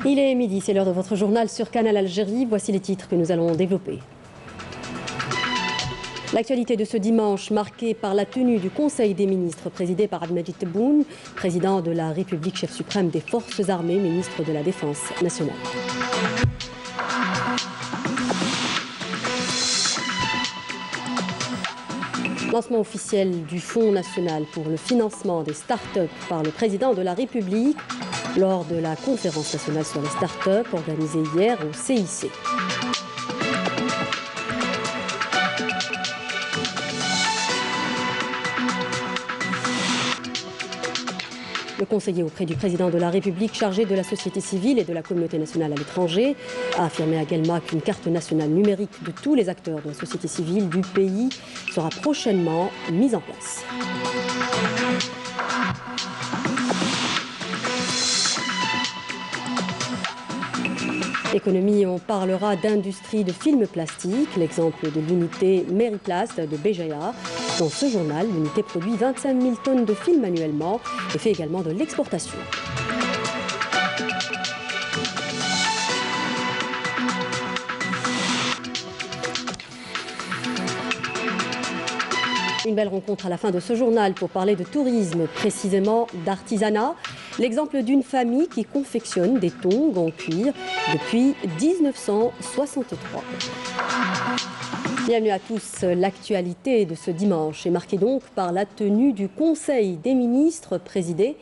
Il est midi, c'est l'heure de votre journal sur Canal Algérie. Voici les titres que nous allons développer. L'actualité de ce dimanche marquée par la tenue du Conseil des ministres présidé par Abdelmadjid Tebboune, président de la République, chef suprême des Forces armées, ministre de la Défense nationale. Lancement officiel du Fonds national pour le financement des start-up par le président de la République lors de la conférence nationale sur les start-up organisée hier au CIC. Le conseiller auprès du président de la République chargé de la société civile et de la communauté nationale à l'étranger a affirmé à Guelma qu'une carte nationale numérique de tous les acteurs de la société civile du pays sera prochainement mise en place. Économie, on parlera d'industrie de films plastiques, l'exemple de l'unité Meriplast de Béjaïa. Dans ce journal, l'unité produit 25 000 tonnes de films annuellement et fait également de l'exportation. Une belle rencontre à la fin de ce journal pour parler de tourisme, précisément d'artisanat. L'exemple d'une famille qui confectionne des tongs en cuir depuis 1963. Bienvenue à tous. L'actualité de ce dimanche est marquée donc par la tenue du Conseil des ministres présidé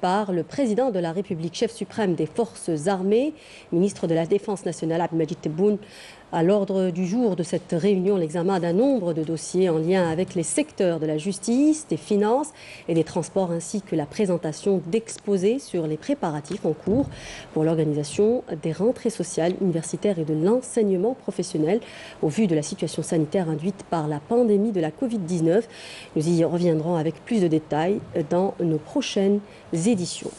par le président de la République, chef suprême des Forces armées, ministre de la Défense nationale, Abdelmadjid Tebboune. À l'ordre du jour de cette réunion, l'examen d'un nombre de dossiers en lien avec les secteurs de la justice, des finances et des transports, ainsi que la présentation d'exposés sur les préparatifs en cours pour l'organisation des rentrées sociales, universitaires et de l'enseignement professionnel au vu de la situation sanitaire induite par la pandémie de la Covid-19. Nous y reviendrons avec plus de détails dans nos prochaines éditions.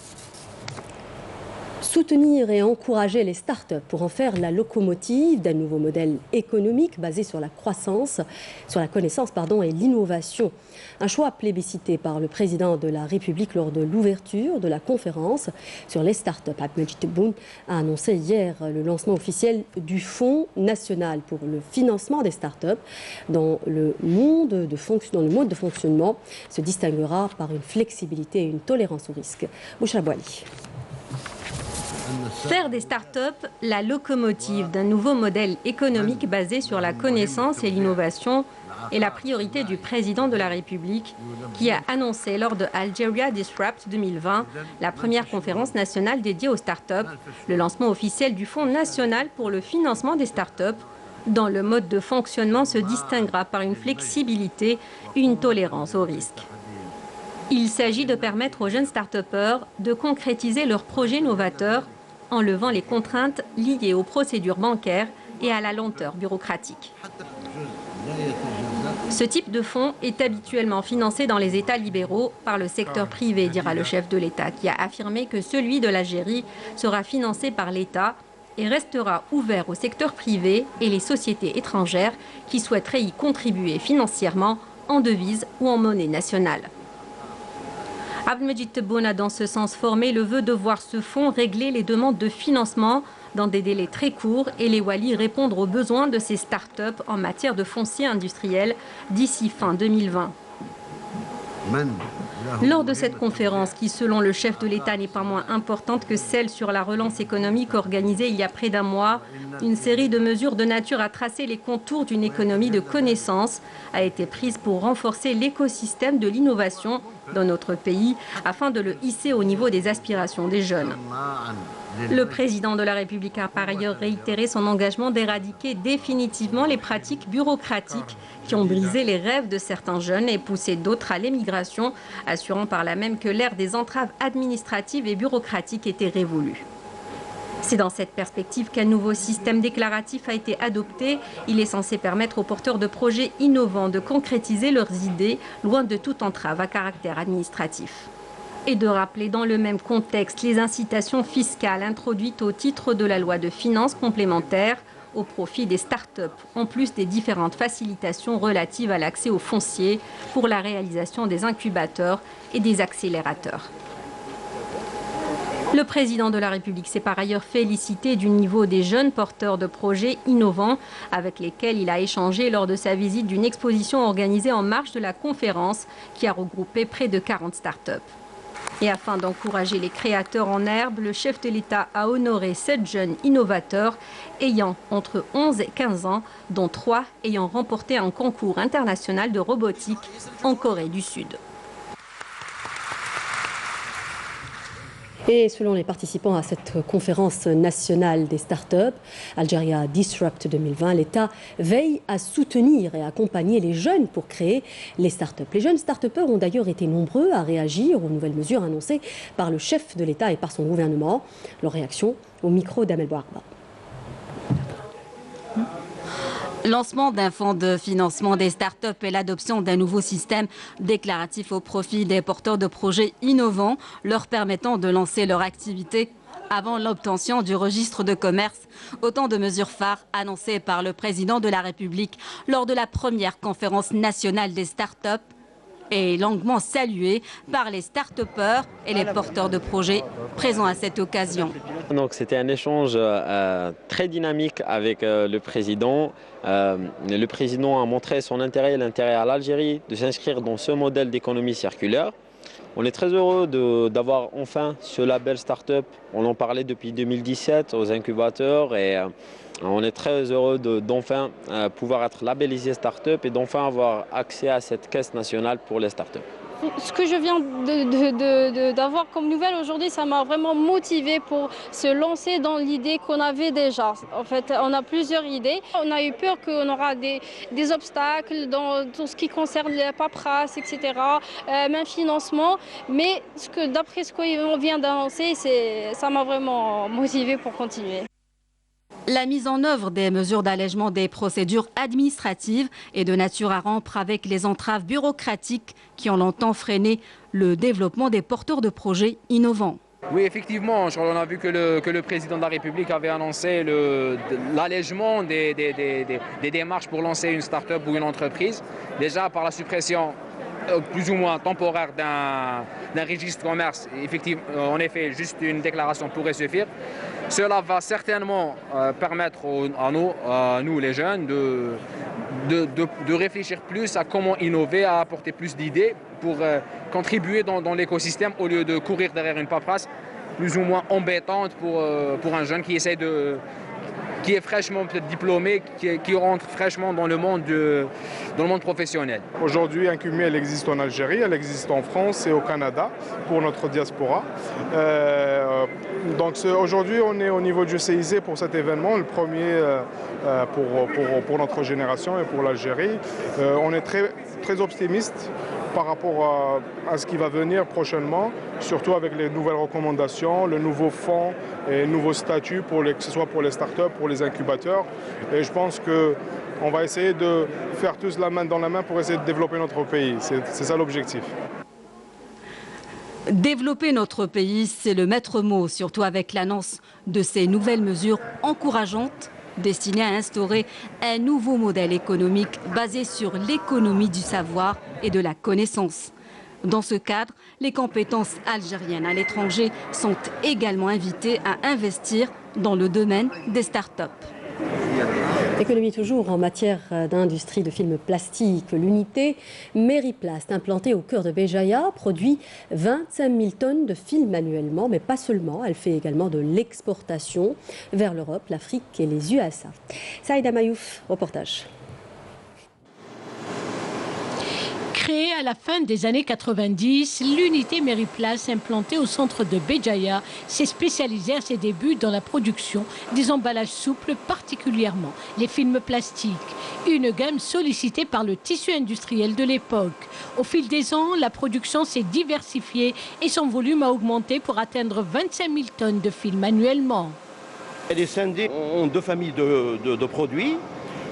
Soutenir et encourager les start-up pour en faire la locomotive d'un nouveau modèle économique basé sur la croissance, sur la connaissance et l'innovation. Un choix plébiscité par le président de la République lors de l'ouverture de la conférence sur les start-up. Abdelmadjid Tebboune a annoncé hier le lancement officiel du Fonds national pour le financement des start-up dans le mode de fonctionnement se distinguera par une flexibilité et une tolérance au risque. Bouchra Bouali. Faire des start-up la locomotive d'un nouveau modèle économique basé sur la connaissance et l'innovation est la priorité du président de la République qui a annoncé lors de Algeria Disrupt 2020, la première conférence nationale dédiée aux start-up, le lancement officiel du Fonds national pour le financement des start-up dont le mode de fonctionnement se distinguera par une flexibilité et une tolérance au risque. Il s'agit de permettre aux jeunes start-upers de concrétiser leurs projets novateurs en levant les contraintes liées aux procédures bancaires et à la lenteur bureaucratique. Ce type de fonds est habituellement financé dans les États libéraux par le secteur privé, dira le chef de l'État, qui a affirmé que celui de l'Algérie sera financé par l'État et restera ouvert au secteur privé et les sociétés étrangères qui souhaiteraient y contribuer financièrement en devise ou en monnaie nationale. Abdelmadjid Tebboune a dans ce sens formé le vœu de voir ce fonds régler les demandes de financement dans des délais très courts et les Walis répondre aux besoins de ces start-up en matière de foncier industriel d'ici fin 2020. Lors de cette conférence, qui selon le chef de l'État n'est pas moins importante que celle sur la relance économique organisée il y a près d'un mois, une série de mesures de nature à tracer les contours d'une économie de connaissance a été prise pour renforcer l'écosystème de l'innovation dans notre pays afin de le hisser au niveau des aspirations des jeunes. Le président de la République a par ailleurs réitéré son engagement d'éradiquer définitivement les pratiques bureaucratiques qui ont brisé les rêves de certains jeunes et poussé d'autres à l'émigration, assurant par là même que l'ère des entraves administratives et bureaucratiques était révolue. C'est dans cette perspective qu'un nouveau système déclaratif a été adopté. Il est censé permettre aux porteurs de projets innovants de concrétiser leurs idées, loin de toute entrave à caractère administratif. Et de rappeler dans le même contexte les incitations fiscales introduites au titre de la loi de finances complémentaires au profit des start-up, en plus des différentes facilitations relatives à l'accès au foncier pour la réalisation des incubateurs et des accélérateurs. Le président de la République s'est par ailleurs félicité du niveau des jeunes porteurs de projets innovants avec lesquels il a échangé lors de sa visite d'une exposition organisée en marge de la conférence qui a regroupé près de 40 startups. Et afin d'encourager les créateurs en herbe, le chef de l'État a honoré 7 jeunes innovateurs ayant entre 11 et 15 ans, dont 3 ayant remporté un concours international de robotique en Corée du Sud. Et selon les participants à cette conférence nationale des startups, Algeria Disrupt 2020, l'État veille à soutenir et accompagner les jeunes pour créer les startups. Les jeunes start-upers ont d'ailleurs été nombreux à réagir aux nouvelles mesures annoncées par le chef de l'État et par son gouvernement. Leur réaction au micro d'Amel Bouarba. Lancement d'un fonds de financement des startups et l'adoption d'un nouveau système déclaratif au profit des porteurs de projets innovants, leur permettant de lancer leur activité avant l'obtention du registre de commerce. Autant de mesures phares annoncées par le président de la République lors de la première conférence nationale des startups et longuement saluée par les start-upers et les porteurs de projets présents à cette occasion. Donc c'était un échange très dynamique avec le président. Le président a montré son intérêt et l'intérêt à l'Algérie de s'inscrire dans ce modèle d'économie circulaire. On est très heureux d'avoir enfin ce label Startup. On en parlait depuis 2017 aux incubateurs et on est très heureux d'enfin pouvoir être labellisé Startup et d'enfin avoir accès à cette caisse nationale pour les startups. Ce que je viens d'avoir comme nouvelle aujourd'hui, ça m'a vraiment motivé pour se lancer dans l'idée qu'on avait déjà. En fait, on a plusieurs idées. On a eu peur qu'on aura des obstacles dans tout ce qui concerne les paperasses, etc., même financement. Mais d'après ce qu'on vient d'annoncer, ça m'a vraiment motivé pour continuer. La mise en œuvre des mesures d'allègement des procédures administratives est de nature à rompre avec les entraves bureaucratiques qui ont longtemps freiné le développement des porteurs de projets innovants. Oui, effectivement, on a vu que le président de la République avait annoncé l'allègement des démarches pour lancer une start-up ou une entreprise. Déjà par la suppression plus ou moins temporaire d'un registre de commerce, effectivement, en effet, juste une déclaration pourrait suffire. Cela va certainement permettre à nous les jeunes de réfléchir plus à comment innover, à apporter plus d'idées pour contribuer dans l'écosystème au lieu de courir derrière une paperasse plus ou moins embêtante pour un jeune qui essaie qui est fraîchement peut-être diplômé, qui rentre fraîchement dans le monde professionnel. Aujourd'hui, Incumé, elle existe en Algérie, elle existe en France et au Canada pour notre diaspora. Donc aujourd'hui, on est au niveau du CIC pour cet événement, le premier pour notre génération et pour l'Algérie. On est très optimiste par rapport à ce qui va venir prochainement, surtout avec les nouvelles recommandations, le nouveau fonds et le nouveau statut, que ce soit pour les startups, pour les incubateurs. Et je pense qu'on va essayer de faire tous la main dans la main pour essayer de développer notre pays. C'est ça l'objectif. Développer notre pays, c'est le maître mot, surtout avec l'annonce de ces nouvelles mesures encourageantes destiné à instaurer un nouveau modèle économique basé sur l'économie du savoir et de la connaissance. Dans ce cadre, les compétences algériennes à l'étranger sont également invitées à investir dans le domaine des startups. Économie toujours en matière d'industrie de films plastiques. L'unité Meriplast, implantée au cœur de Béjaïa, produit 25 000 tonnes de films annuellement, mais pas seulement. Elle fait également de l'exportation vers l'Europe, l'Afrique et les USA. Saïda Mayouf, reportage. Créée à la fin des années 90, l'unité Meriplast implantée au centre de Béjaïa s'est spécialisée à ses débuts dans la production des emballages souples, particulièrement les films plastiques. Une gamme sollicitée par le tissu industriel de l'époque. Au fil des ans, la production s'est diversifiée et son volume a augmenté pour atteindre 25 000 tonnes de films annuellement. Elle est scindée en deux familles de produits.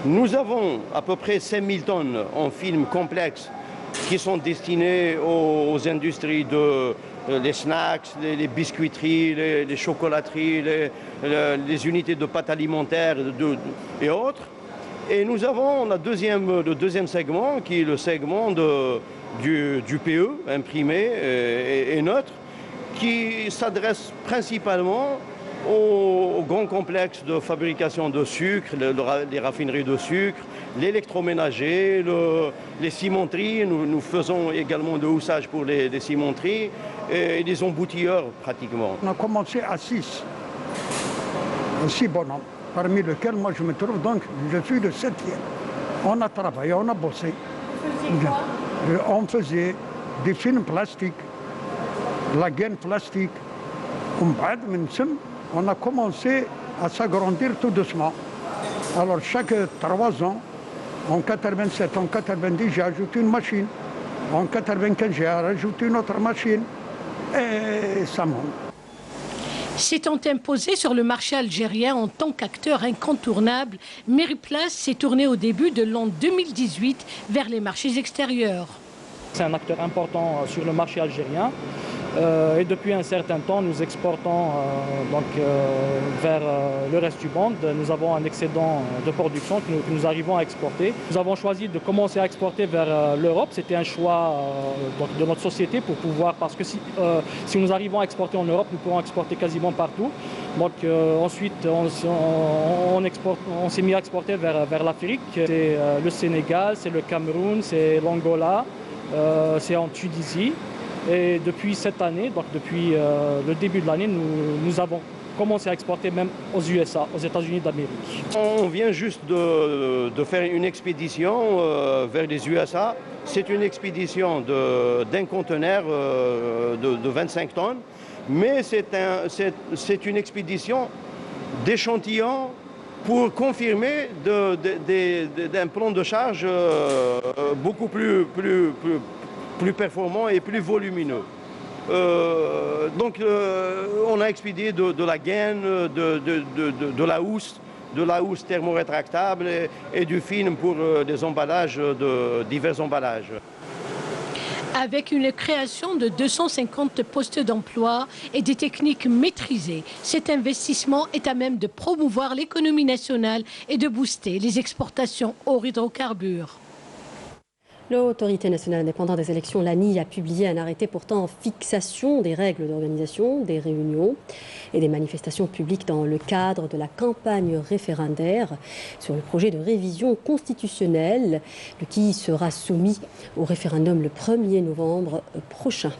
Nous avons à peu près 5 000 tonnes en films complexes qui sont destinés aux industries les snacks, les biscuiteries, les chocolateries, les unités de pâtes alimentaires et autres. Et nous avons le deuxième segment qui est le segment du PE, imprimé et neutre, qui s'adresse principalement aux grands complexes de fabrication de sucre, les raffineries de sucre, l'électroménager, les cimenteries. Nous faisons également de houssage pour les cimenteries et les emboutilleurs pratiquement. On a commencé à 6 bonhommes, parmi lesquels moi je me trouve donc, je suis le 7e. On a travaillé, on a bossé. On faisait des films plastiques, la gaine plastique. On a commencé à s'agrandir tout doucement. Alors chaque 3 ans, en 87, en 90, j'ai ajouté une machine. En 95, j'ai rajouté une autre machine. Et ça monte. S'étant imposé sur le marché algérien en tant qu'acteur incontournable, Mériplast s'est tourné au début de l'an 2018 vers les marchés extérieurs. C'est un acteur important sur le marché algérien. Et depuis un certain temps, nous exportons vers le reste du monde. Nous avons un excédent de production que nous arrivons à exporter. Nous avons choisi de commencer à exporter vers l'Europe. C'était un choix de notre société pour pouvoir, parce que si nous arrivons à exporter en Europe, nous pourrons exporter quasiment partout. Donc ensuite, on s'est mis à exporter vers l'Afrique. C'est le Sénégal, c'est le Cameroun, c'est l'Angola, c'est en Tunisie. Et depuis cette année, donc depuis le début de l'année, nous avons commencé à exporter même aux USA, aux États-Unis d'Amérique. On vient juste de faire une expédition vers les USA. C'est une expédition d'un conteneur de 25 tonnes, mais c'est une expédition d'échantillons pour confirmer d'un plan de charge beaucoup plus performant et plus volumineux. Donc on a expédié de la gaine, de la housse thermorétractable et du film pour des emballages, divers emballages. Avec une création de 250 postes d'emploi et des techniques maîtrisées, cet investissement est à même de promouvoir l'économie nationale et de booster les exportations hors hydrocarbures. L'Autorité nationale indépendante des élections, l'ANI, a publié un arrêté portant fixation des règles d'organisation des réunions et des manifestations publiques dans le cadre de la campagne référendaire sur le projet de révision constitutionnelle qui sera soumis au référendum le 1er novembre prochain.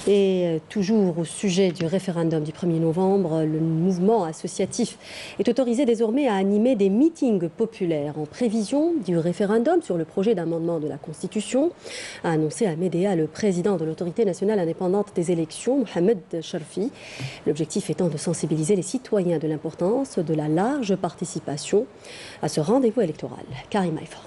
Et toujours au sujet du référendum du 1er novembre, le mouvement associatif est autorisé désormais à animer des meetings populaires en prévision du référendum sur le projet d'amendement de la Constitution, a annoncé à Médéa le président de l'Autorité nationale indépendante des élections, Mohamed Sharfi. L'objectif étant de sensibiliser les citoyens de l'importance de la large participation à ce rendez-vous électoral. Karim Haïfa.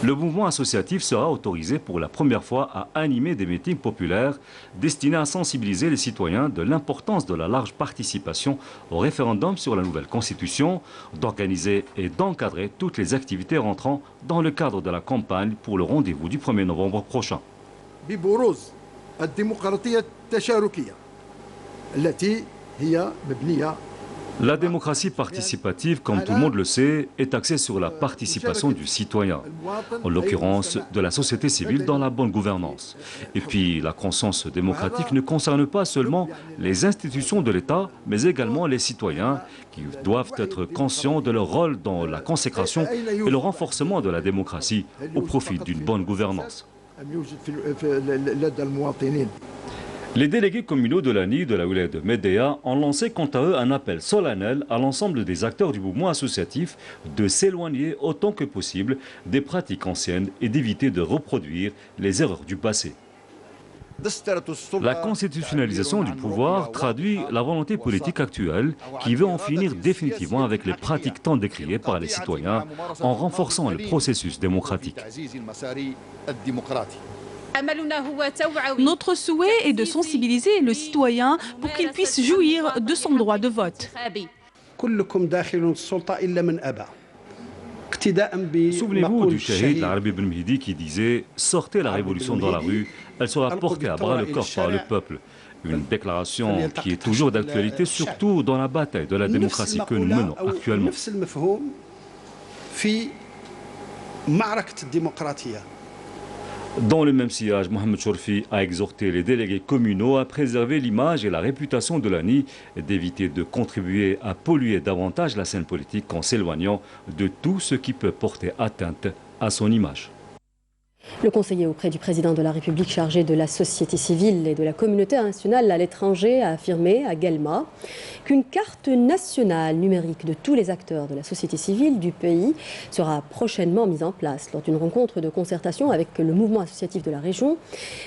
Le mouvement associatif sera autorisé pour la première fois à animer des meetings populaires destinés à sensibiliser les citoyens de l'importance de la large participation au référendum sur la nouvelle constitution, d'organiser et d'encadrer toutes les activités rentrant dans le cadre de la campagne pour le rendez-vous du 1er novembre prochain. La démocratie participative, comme tout le monde le sait, est axée sur la participation du citoyen, en l'occurrence de la société civile dans la bonne gouvernance. Et puis la conscience démocratique ne concerne pas seulement les institutions de l'État, mais également les citoyens qui doivent être conscients de leur rôle dans la consécration et le renforcement de la démocratie au profit d'une bonne gouvernance. Les délégués communaux de l'ANI de la wilaya de Médéa ont lancé quant à eux un appel solennel à l'ensemble des acteurs du mouvement associatif de s'éloigner autant que possible des pratiques anciennes et d'éviter de reproduire les erreurs du passé. La constitutionnalisation du pouvoir traduit la volonté politique actuelle qui veut en finir définitivement avec les pratiques tant décriées par les citoyens en renforçant le processus démocratique. Notre souhait est de sensibiliser le citoyen pour qu'il puisse jouir de son droit de vote. Souvenez-vous du shahid l'Arabi Ben Mehdi qui disait « Sortez la révolution dans la rue, elle sera portée à bras le corps par le peuple ». Une déclaration qui est toujours d'actualité, surtout dans la bataille de la démocratie que nous menons actuellement. Dans le même sillage, Mohamed Chourfi a exhorté les délégués communaux à préserver l'image et la réputation de l'ANI, d'éviter de contribuer à polluer davantage la scène politique en s'éloignant de tout ce qui peut porter atteinte à son image. Le conseiller auprès du président de la République chargé de la société civile et de la communauté nationale à l'étranger a affirmé à Guelma qu'une carte nationale numérique de tous les acteurs de la société civile du pays sera prochainement mise en place. Lors d'une rencontre de concertation avec le mouvement associatif de la région,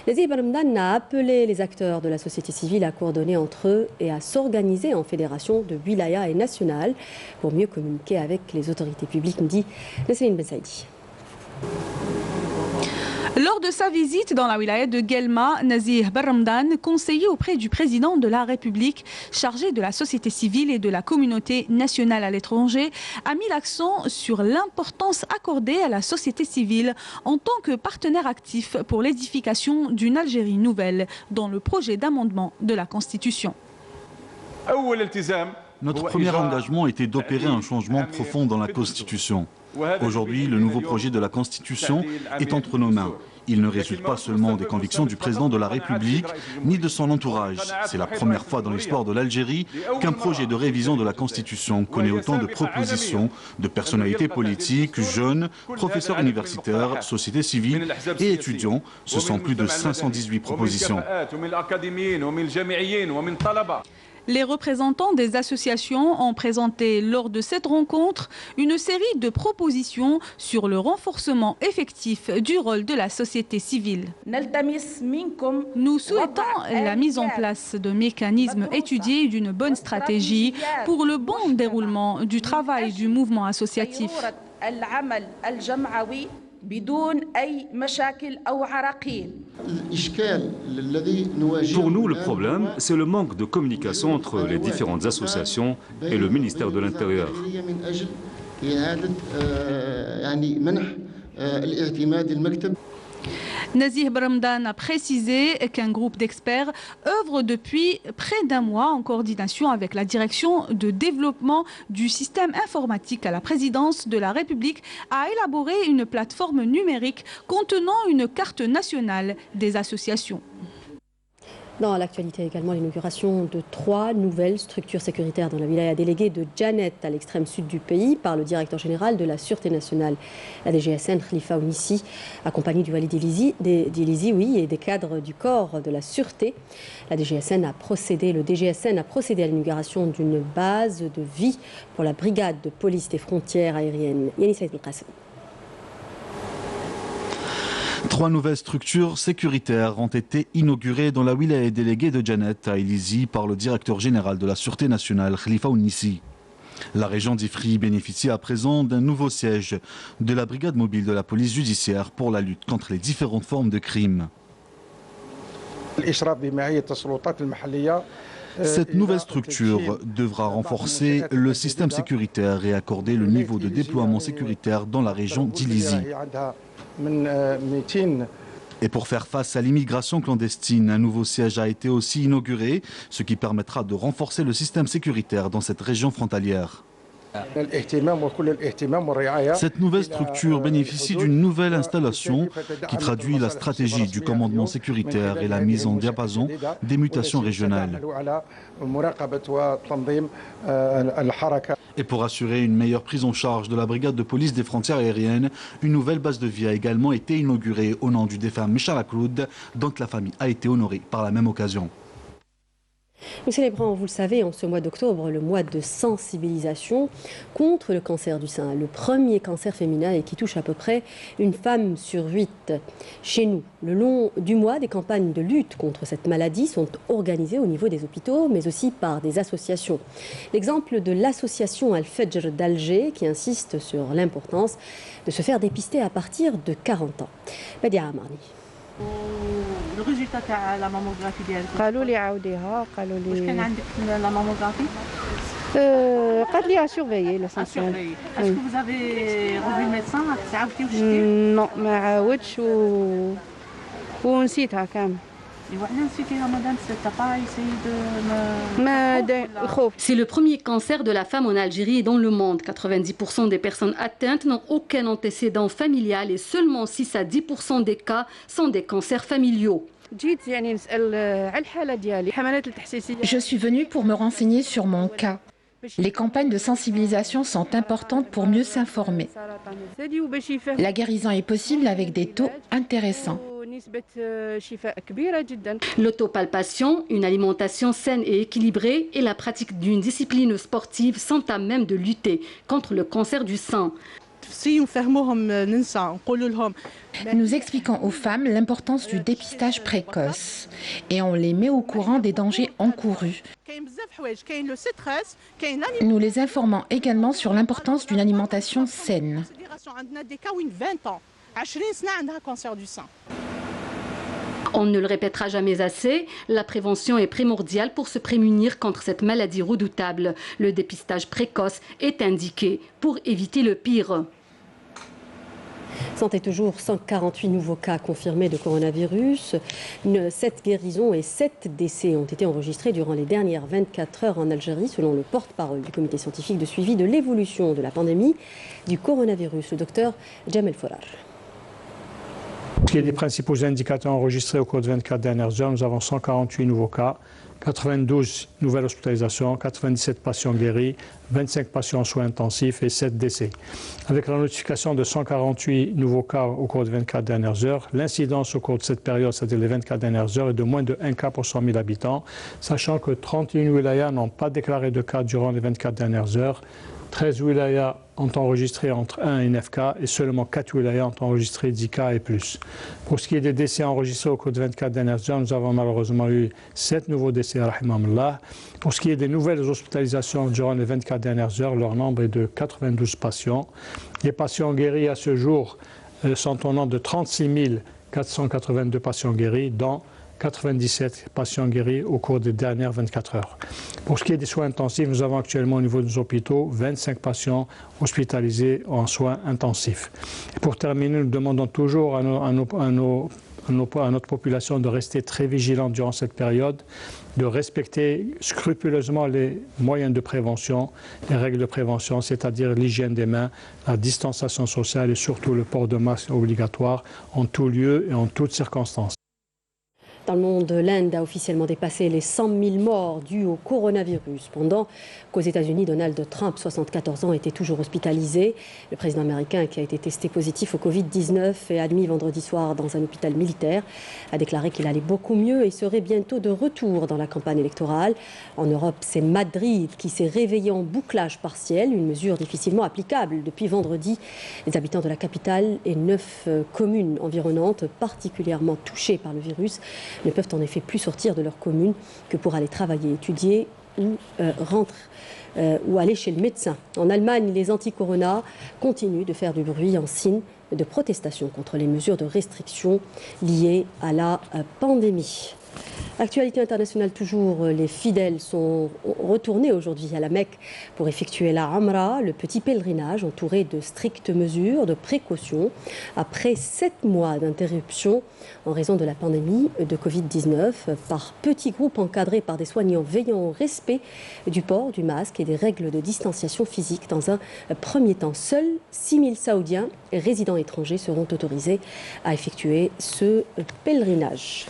Nazih Barhamdan a appelé les acteurs de la société civile à coordonner entre eux et à s'organiser en fédération de wilaya et nationale pour mieux communiquer avec les autorités publiques, nous dit Nasrine Ben Saïdi. Lors de sa visite dans la wilaya de Guelma, Nazih Barhamdan, conseiller auprès du président de la République, chargé de la société civile et de la communauté nationale à l'étranger, a mis l'accent sur l'importance accordée à la société civile en tant que partenaire actif pour l'édification d'une Algérie nouvelle dans le projet d'amendement de la Constitution. Notre premier engagement était d'opérer un changement profond dans la Constitution. Aujourd'hui, le nouveau projet de la Constitution est entre nos mains. Il ne résulte pas seulement des convictions du président de la République, ni de son entourage. C'est la première fois dans l'histoire de l'Algérie qu'un projet de révision de la Constitution connaît autant de propositions de personnalités politiques, jeunes, professeurs universitaires, sociétés civiles et étudiants. Ce sont plus de 518 propositions. Les représentants des associations ont présenté lors de cette rencontre une série de propositions sur le renforcement effectif du rôle de la société civile. Nous souhaitons la mise en place de mécanismes étudiés et d'une bonne stratégie pour le bon déroulement du travail du mouvement associatif. Pour nous, le problème, c'est le manque de communication entre les différentes associations et le ministère de l'Intérieur. Nazih Barhamdan a précisé qu'un groupe d'experts œuvre depuis près d'un mois en coordination avec la direction de développement du système informatique à la présidence de la République à élaborer une plateforme numérique contenant une carte nationale des associations. Dans l'actualité également, l'inauguration de 3 nouvelles structures sécuritaires dans la wilaya déléguée de Djanet, à l'extrême sud du pays, par le directeur général de la Sûreté nationale, la DGSN, Khalifa Ounissi, accompagné du Walid Ilizi, et des cadres du corps de la Sûreté. Le DGSN a procédé à l'inauguration d'une base de vie pour la brigade de police des frontières aériennes. Yannis Saïd Belkacem. 3 nouvelles structures sécuritaires ont été inaugurées dans la wilaya déléguée de Djanet à Ilizi par le directeur général de la Sûreté nationale, Khalifa Ounissi. La région d'Ifri bénéficie à présent d'un nouveau siège de la brigade mobile de la police judiciaire pour la lutte contre les différentes formes de crimes. Cette nouvelle structure devra renforcer le système sécuritaire et accorder le niveau de déploiement sécuritaire dans la région d'Ilizi. Et pour faire face à l'immigration clandestine, un nouveau siège a été aussi inauguré, ce qui permettra de renforcer le système sécuritaire dans cette région frontalière. Cette nouvelle structure bénéficie d'une nouvelle installation qui traduit la stratégie du commandement sécuritaire et la mise en diapason des mutations régionales. Et pour assurer une meilleure prise en charge de la brigade de police des frontières aériennes, une nouvelle base de vie a également été inaugurée au nom du défunt Michal Akloud, dont la famille a été honorée par la même occasion. Nous célébrons, vous le savez, en ce mois d'octobre, le mois de sensibilisation contre le cancer du sein, le premier cancer féminin et qui touche à peu près une femme sur 8. Chez nous, le long du mois, des campagnes de lutte contre cette maladie sont organisées au niveau des hôpitaux, mais aussi par des associations. L'exemple de l'association Al-Fajr d'Alger qui insiste sur l'importance de se faire dépister à partir de 40 ans. Badia Amarni. Le résultat de la mammographie ديالك قالوا لي عاوديها قالوا لي واش كان عندك la mammographie قالت لي اسورفيي ليسانسيال. Est-ce que vous avez revu le médecin عاودتي وشتي؟ نو ما عاودش ونسيتها كامل. C'est le premier cancer de la femme en Algérie et dans le monde. 90% des personnes atteintes n'ont aucun antécédent familial et seulement 6 à 10% des cas sont des cancers familiaux. Je suis venue pour me renseigner sur mon cas. Les campagnes de sensibilisation sont importantes pour mieux s'informer. La guérison est possible avec des taux intéressants. L'autopalpation, une alimentation saine et équilibrée et la pratique d'une discipline sportive sont à même de lutter contre le cancer du sein. Nous expliquons aux femmes l'importance du dépistage précoce et on les met au courant des dangers encourus. Nous les informons également sur l'importance d'une alimentation saine. On ne le répétera jamais assez, la prévention est primordiale pour se prémunir contre cette maladie redoutable. Le dépistage précoce est indiqué pour éviter le pire. Santé toujours, 148 nouveaux cas confirmés de coronavirus. 7 guérisons et 7 décès ont été enregistrés durant les dernières 24 heures en Algérie, selon le porte-parole du comité scientifique de suivi de l'évolution de la pandémie du coronavirus, le docteur Jamel Forar. Pour ce qui est des principaux indicateurs enregistrés au cours de 24 dernières heures, nous avons 148 nouveaux cas, 92 nouvelles hospitalisations, 97 patients guéris, 25 patients en soins intensifs et 7 décès. Avec la notification de 148 nouveaux cas au cours de 24 dernières heures, l'incidence au cours de cette période, c'est-à-dire les 24 dernières heures, est de moins de 1 cas pour 100 000 habitants, sachant que 31 wilayas n'ont pas déclaré de cas durant les 24 dernières heures. 13 wilayas ont enregistré entre 1 et 9 cas et seulement 4 wilayas ont enregistré 10 cas et plus. Pour ce qui est des décès enregistrés au cours de 24 dernières heures, nous avons malheureusement eu 7 nouveaux décès, rahimahumullah. Pour ce qui est des nouvelles hospitalisations durant les 24 dernières heures, leur nombre est de 92 patients. Les patients guéris à ce jour sont au nombre de 36 482 patients guéris, dont 97 patients guéris au cours des dernières 24 heures. Pour ce qui est des soins intensifs, nous avons actuellement au niveau de nos hôpitaux 25 patients hospitalisés en soins intensifs. Et pour terminer, nous demandons toujours à notre population de rester très vigilante durant cette période, de respecter scrupuleusement les moyens de prévention, les règles de prévention, c'est-à-dire l'hygiène des mains, la distanciation sociale et surtout le port de masque obligatoire en tout lieu et en toutes circonstances. Dans le monde, l'Inde a officiellement dépassé les 100 000 morts dus au coronavirus, pendant qu'aux États-Unis, Donald Trump, 74 ans, était toujours hospitalisé. Le président américain, qui a été testé positif au Covid-19 et admis vendredi soir dans un hôpital militaire, a déclaré qu'il allait beaucoup mieux et serait bientôt de retour dans la campagne électorale. En Europe, c'est Madrid qui s'est réveillé en bouclage partiel, une mesure difficilement applicable depuis vendredi. Les habitants de la capitale et 9 communes environnantes, particulièrement touchées par le virus, ne peuvent en effet plus sortir de leur commune que pour aller travailler, étudier ou ou aller chez le médecin. En Allemagne, les anti-corona continuent de faire du bruit en signe de protestation contre les mesures de restriction liées à la pandémie. Actualité internationale toujours, les fidèles sont retournés aujourd'hui à la Mecque pour effectuer la Umrah, le petit pèlerinage entouré de strictes mesures de précaution après 7 mois d'interruption en raison de la pandémie de Covid-19 par petits groupes encadrés par des soignants veillant au respect du port du masque et des règles de distanciation physique. Dans un premier temps, seuls 6 000 Saoudiens et résidents étrangers seront autorisés à effectuer ce pèlerinage.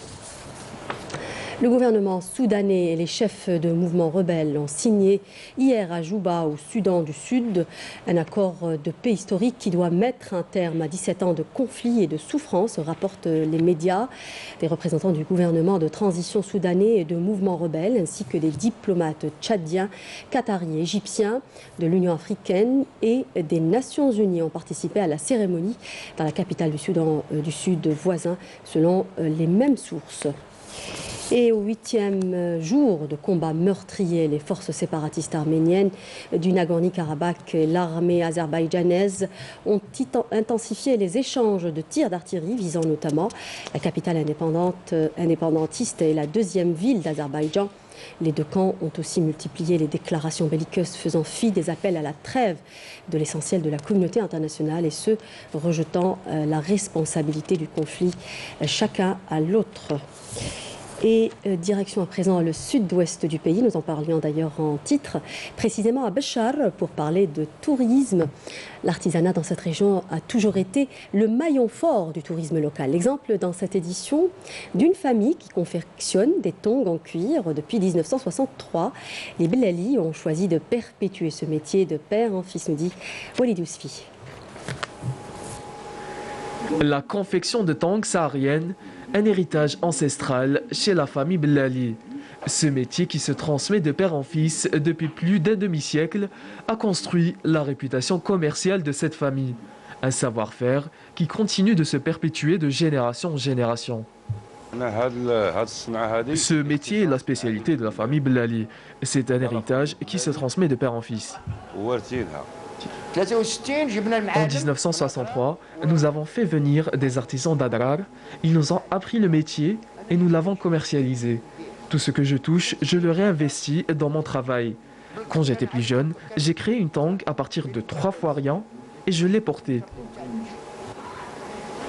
Le gouvernement soudanais et les chefs de mouvements rebelles ont signé hier à Juba, au Soudan du Sud, un accord de paix historique qui doit mettre un terme à 17 ans de conflits et de souffrances, rapportent les médias. Des représentants du gouvernement de transition soudanais et de mouvements rebelles, ainsi que des diplomates tchadiens, qataris, égyptiens, de l'Union africaine et des Nations unies ont participé à la cérémonie dans la capitale du Soudan du Sud voisin, selon les mêmes sources. Et au 8e jour de combat meurtrier, les forces séparatistes arméniennes du Nagorno-Karabakh et l'armée azerbaïdjanaise ont intensifié les échanges de tirs d'artillerie visant notamment la capitale indépendantiste et la deuxième ville d'Azerbaïdjan. Les deux camps ont aussi multiplié les déclarations belliqueuses faisant fi des appels à la trêve de l'essentiel de la communauté internationale et ce, rejetant la responsabilité du conflit chacun à l'autre. Et direction à présent le sud-ouest du pays, nous en parlions d'ailleurs en titre, précisément à Béchar pour parler de tourisme. L'artisanat dans cette région a toujours été le maillon fort du tourisme local. L'exemple dans cette édition d'une famille qui confectionne des tongs en cuir depuis 1963. Les Bellali ont choisi de perpétuer ce métier de père en fils, nous dit Walid Yousfi. La confection de tongs sahariennes, un héritage ancestral chez la famille Bellali. Ce métier qui se transmet de père en fils depuis plus d'un demi-siècle a construit la réputation commerciale de cette famille. Un savoir-faire qui continue de se perpétuer de génération en génération. Ce métier est la spécialité de la famille Bellali. C'est un héritage qui se transmet de père en fils. En 1963, nous avons fait venir des artisans d'Adrar. Ils nous ont appris le métier et nous l'avons commercialisé. Tout ce que je touche, je le réinvestis dans mon travail. Quand j'étais plus jeune, j'ai créé une tong à partir de 3 fois rien et je l'ai portée.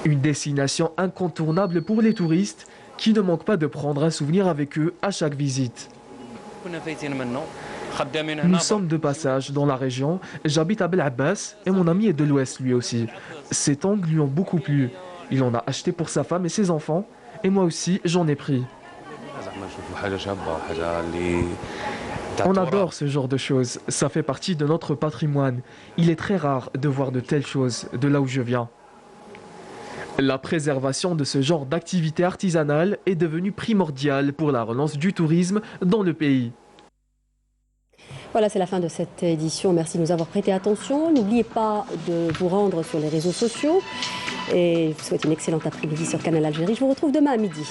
Une destination incontournable pour les touristes qui ne manquent pas de prendre un souvenir avec eux à chaque visite. Nous sommes de passage dans la région. J'habite à Bel Abbas et mon ami est de l'Ouest lui aussi. Ces tongs lui ont beaucoup plu. Il en a acheté pour sa femme et ses enfants et moi aussi j'en ai pris. On adore ce genre de choses. Ça fait partie de notre patrimoine. Il est très rare de voir de telles choses de là où je viens. La préservation de ce genre d'activité artisanale est devenue primordiale pour la relance du tourisme dans le pays. Voilà, c'est la fin de cette édition. Merci de nous avoir prêté attention. N'oubliez pas de vous rendre sur les réseaux sociaux. Et je vous souhaite une excellente après-midi sur Canal Algérie. Je vous retrouve demain à midi.